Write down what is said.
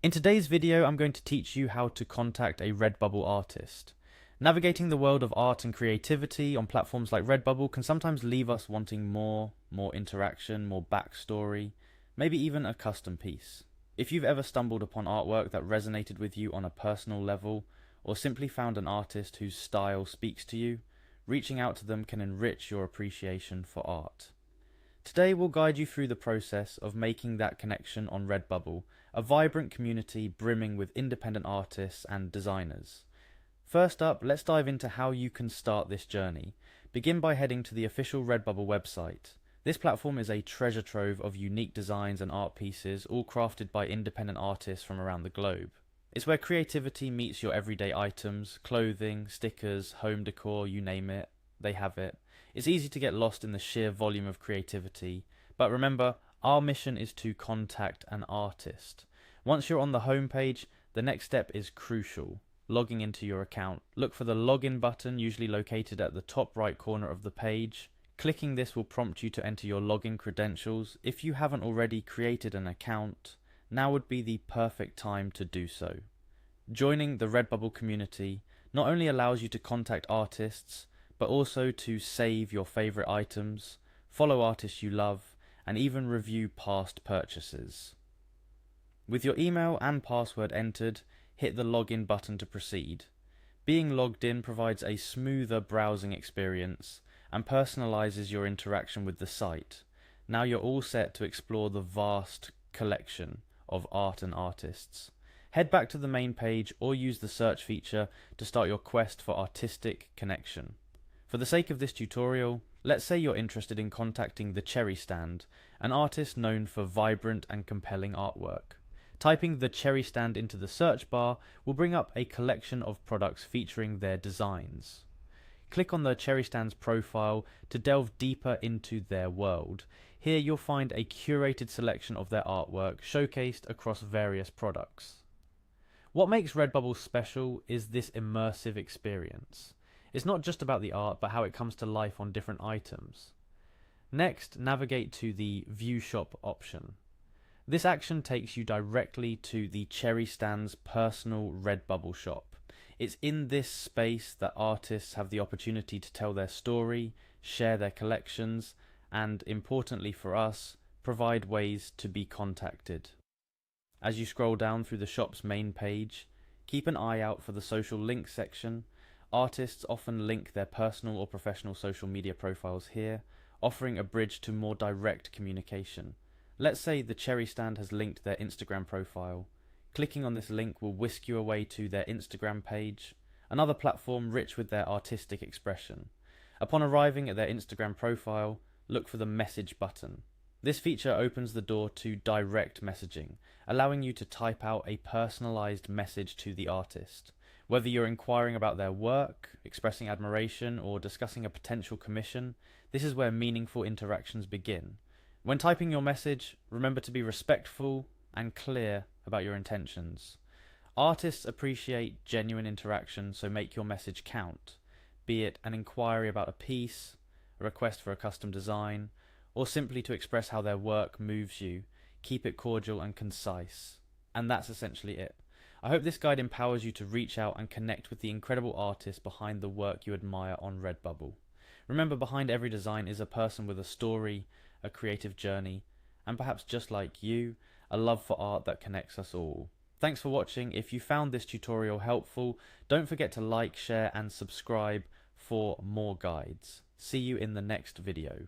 In today's video, I'm going to teach you how to contact a Redbubble artist. Navigating the world of art and creativity on platforms like Redbubble can sometimes leave us wanting more interaction, more backstory, maybe even a custom piece. If you've ever stumbled upon artwork that resonated with you on a personal level, or simply found an artist whose style speaks to you, reaching out to them can enrich your appreciation for art. Today we'll guide you through the process of making that connection on Redbubble, a vibrant community brimming with independent artists and designers. First up, let's dive into how you can start this journey. Begin by heading to the official Redbubble website. This platform is a treasure trove of unique designs and art pieces, all crafted by independent artists from around the globe. It's where creativity meets your everyday items, clothing, stickers, home decor, you name it, they have it. It's easy to get lost in the sheer volume of creativity, but remember, our mission is to contact an artist. Once you're on the homepage, the next step is crucial: logging into your account. Look for the login button, usually located at the top right corner of the page. Clicking this will prompt you to enter your login credentials. If you haven't already created an account, now would be the perfect time to do so. Joining the Redbubble community not only allows you to contact artists, but also to save your favorite items, follow artists you love, and even review past purchases. With your email and password entered, hit the login button to proceed. Being logged in provides a smoother browsing experience and personalizes your interaction with the site. Now you're all set to explore the vast collection of art and artists. Head back to the main page or use the search feature to start your quest for artistic connection. For the sake of this tutorial, let's say you're interested in contacting the Cherry Stand, an artist known for vibrant and compelling artwork. Typing the Cherry Stand into the search bar will bring up a collection of products featuring their designs. Click on the Cherry Stand's profile to delve deeper into their world. Here you'll find a curated selection of their artwork showcased across various products. What makes Redbubble special is this immersive experience. It's not just about the art, but how it comes to life on different items. Next, navigate to the View Shop option. This action takes you directly to the Cherry Stand's personal Redbubble shop. It's in this space that artists have the opportunity to tell their story, share their collections, and, importantly for us, provide ways to be contacted. As you scroll down through the shop's main page, keep an eye out for the social links section. Artists often link their personal or professional social media profiles here, offering a bridge to more direct communication. Let's say the Cherry Stand has linked their Instagram profile. Clicking on this link will whisk you away to their Instagram page, another platform rich with their artistic expression. Upon arriving at their Instagram profile, look for the message button. This feature opens the door to direct messaging, allowing you to type out a personalized message to the artist. Whether you're inquiring about their work, expressing admiration, or discussing a potential commission, this is where meaningful interactions begin. When typing your message, remember to be respectful and clear about your intentions. Artists appreciate genuine interaction, so make your message count, be it an inquiry about a piece, a request for a custom design, or simply to express how their work moves you. Keep it cordial and concise. And that's essentially it. I hope this guide empowers you to reach out and connect with the incredible artists behind the work you admire on Redbubble. Remember, behind every design is a person with a story, a creative journey, and perhaps just like you, a love for art that connects us all. Thanks for watching. If you found this tutorial helpful, don't forget to like, share, and subscribe for more guides. See you in the next video.